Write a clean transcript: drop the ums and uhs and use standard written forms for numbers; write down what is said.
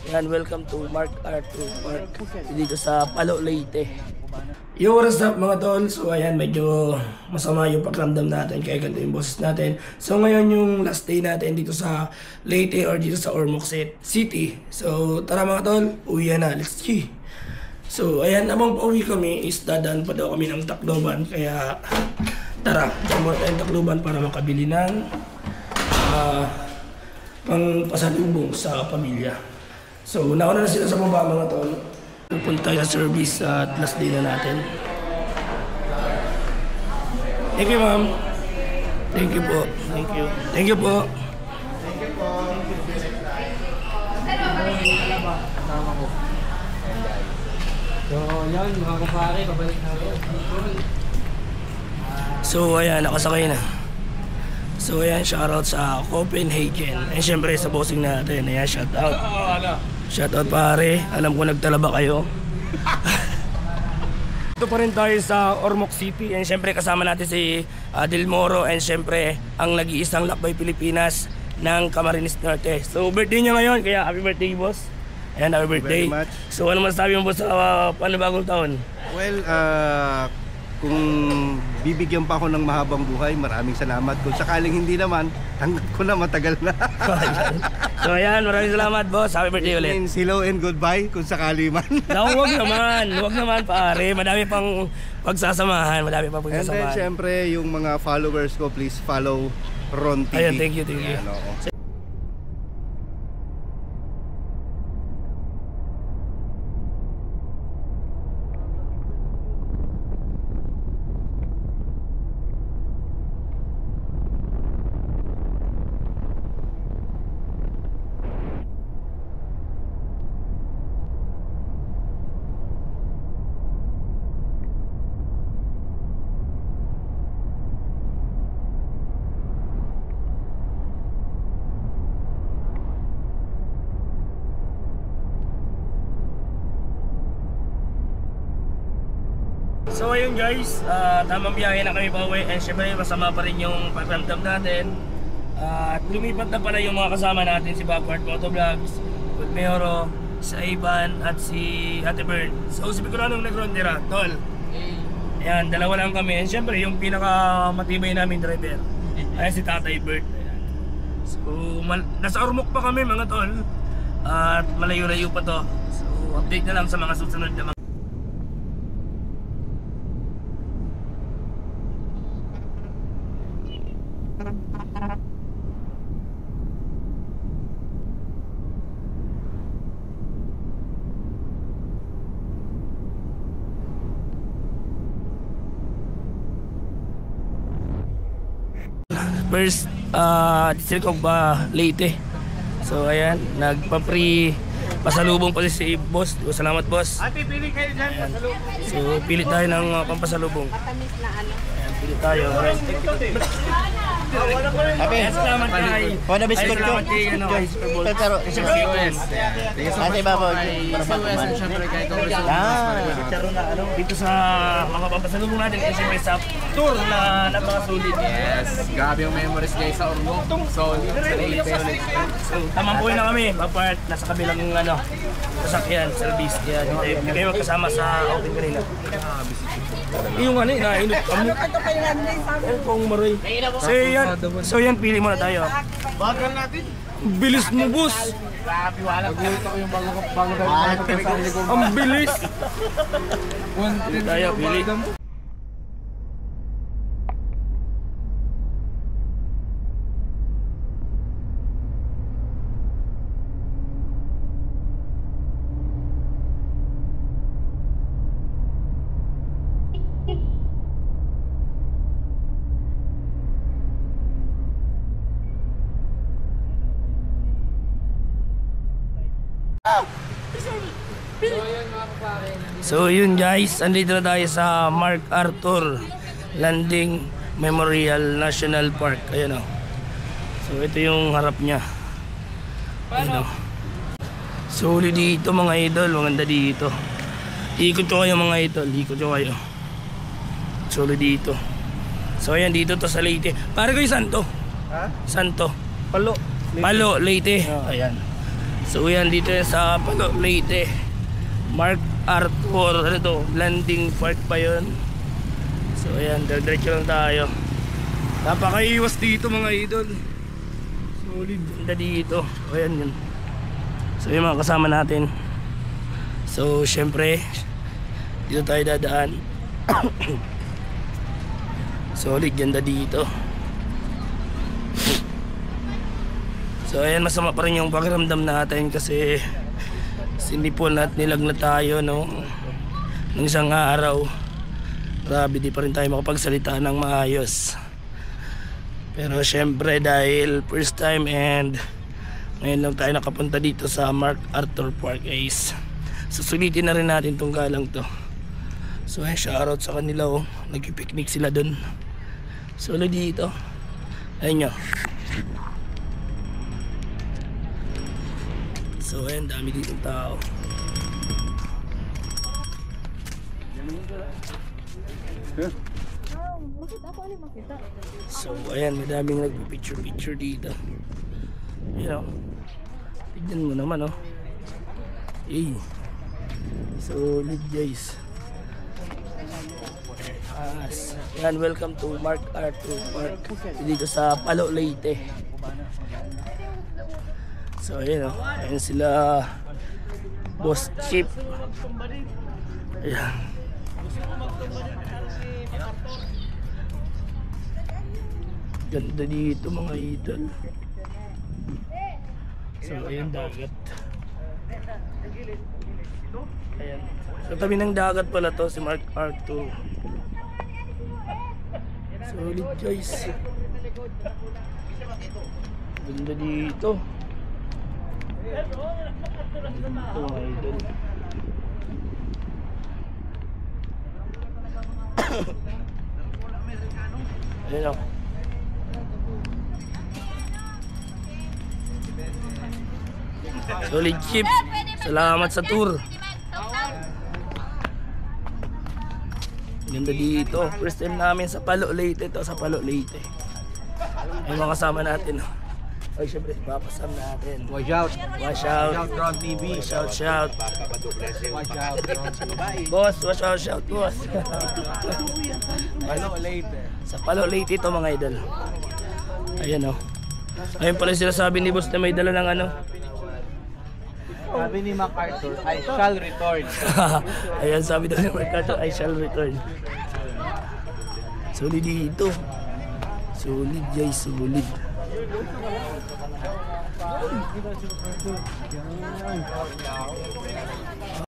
Yan, welcome to Mark Arthur Park dito sa Palo, Leyte. Yo, what's up mga tol? So ayan, medyo masama yung pakiramdam natin kaya ganito yung boses natin. So ngayon yung last day natin dito sa Leyte or dito sa Ormoc City. So tara mga tol, uwi na, let's go. So ayan, abang pauwi kami is dadaan pa daw kami ng Tacloban. Kaya tara, muna tayong Tacloban para makabili ng pang pasalubong sa pamilya. So nauna na sila sa baba mga tol. Pupunta sa service at last day na natin. Thank you ma'am. Thank you po. Thank you. Thank you po. Thank you po. So yan mga kapare, pabalik na ako. So ayan, nakasakay na. So ayan, shoutout sa Copenhagen. And syempre sa bossing natin. Ayan, shoutout. Shoutout pare. Alam ko nagtalaba kayo. Ito pa rin tayo sa Ormoc City. And syempre kasama natin si Del Moro. And syempre ang nag-iisang lakbay Pilipinas ng Camarines Norte. So birthday niya ngayon. Kaya happy birthday boss. Ayan, happy birthday. So ano masasabi mo boss sa panibagong taon? Well, kung bibigyan pa ako ng mahabang buhay, maraming salamat. Kung sakaling hindi naman, tanggap ko na, matagal na. So ayan, maraming salamat boss. Happy birthday It ulit. means hello and goodbye kung sakali man. No, wag naman pare. Madami pang pagsasamahan, madami pang And then pagsasamahan. syempre, yung mga followers ko, please follow Ron TV. Ayan, thank you. Ayan, oo. So ayun guys, tamang biyahe na kami pauwi. And syempre masama pa rin yung pakiramdam natin. At lumipat na pala yung mga kasama natin, si Backward Motovlogs, Good Meoro, si Ivan at si Ate Bern. So si Bicolanong nag-rondera, tol. Ayan, dalawa lang kami. And syempre yung pinakamatibay namin driver, ayan si Tatay Bert. Ayan. So nasa Ormoc pa kami mga tol. At malayo-layo pa to. So update na lang sa mga susunod na mga first district of Leyte. So ayan, nagpa-free pasalubong pa si boss. Salamat boss. Ate, pili kayo dyan, pasalubong. So pili tayo ng pampasalubong. Matamis na ano. Ayan, pili tayo. Happy. Salamat kay. Wala biscuit ko. Salamat kay ano, Super Bowl. Pero Ate, baboy. Siyempre kayo Dito sa mga pampasalubong natin kasi may sa tour na napakasulit. Yes, grabe yung memories guys sa Ormoc. Solid sa Leyte. So tamang na kami. Apart nasa kabilang sasakyan, service. Kaya hindi kayo magkasama sa outing kanina. Yung inainot kami. Kung maroy. So yan, pili muna tayo. Bagal natin. Bilis mo, boss. Grabe, wala. Nagulit ako yung bago sa likod. Ang bilis. Tayo, pili. So yun guys, andito na tayo sa Mark Arthur Landing Memorial National Park. Ayan o. So ito yung harap niya. Ayan o. Solid dito mga idol, maganda dito. Ikot ko kayo mga idol, ikot ko kayo. Solid dito. So ayan, dito to sa Leyte. Para kayo saan to? Ha? Saan to? Palo. Palo, Leyte. Ayan. So yan, dito yan sa Palo Leyte. Mark Arthur, ano to, landing park pa yun. So ayan, diretso lang tayo. Napakaiwas dito mga idol. Solid ganda dito. Ayan yun. So yung mga kasama natin. So syempre dito tayo dadaan. Solid ganda dito. So ayan, masama pa rin yung pakiramdam natin kasi sinipon at nilagnat tayo no ng isang araw. Grabe, di pa rin tayo makapagsalita ng maayos. Pero syempre dahil first time and ngayon lang tayo nakapunta dito sa Mark Arthur Park guys, susulitin na rin natin tong galang to. So shoutout sa kanila oh, nagpipiknik sila dun. Solo dito. Ayun nyo. So ayan, dami ditong tao. So ayan, madaming nagpipicture dito. You know, tignan mo naman oh. Solid guys. Yan, welcome to Mark Arthur Park dito sa Palo Leyte. So ayan oh, ayan sila Boss Chip. Ayan. Ganda dito mga idol. So ayan, dagat. Ayan. Sa tabi ng dagat pala to si Mark Arthur. Solid guys. Ganda dito. Ito mga idol. Ayan o. Solid Chip. Salamat sa tour. Ganda dito. First time namin sa Palo Leyte. Ito sa Palo Leyte. Ay mga kasama natin. Ay syempre papasam natin. Watch out. Watch out. Drone TV. Shout shout. Watch out. Drone sa babae. Boss, watch out, shout boss. Palo Leyte. Sa Palo Leyte ito mga idol. Ayan o. Ayun pala sila sabi ni boss na may dala ng ano. Sabi ni MacArthur, I shall return. Ayan, sabi daw ni Marcato, I shall return. Solid dito. Solid guys, solid.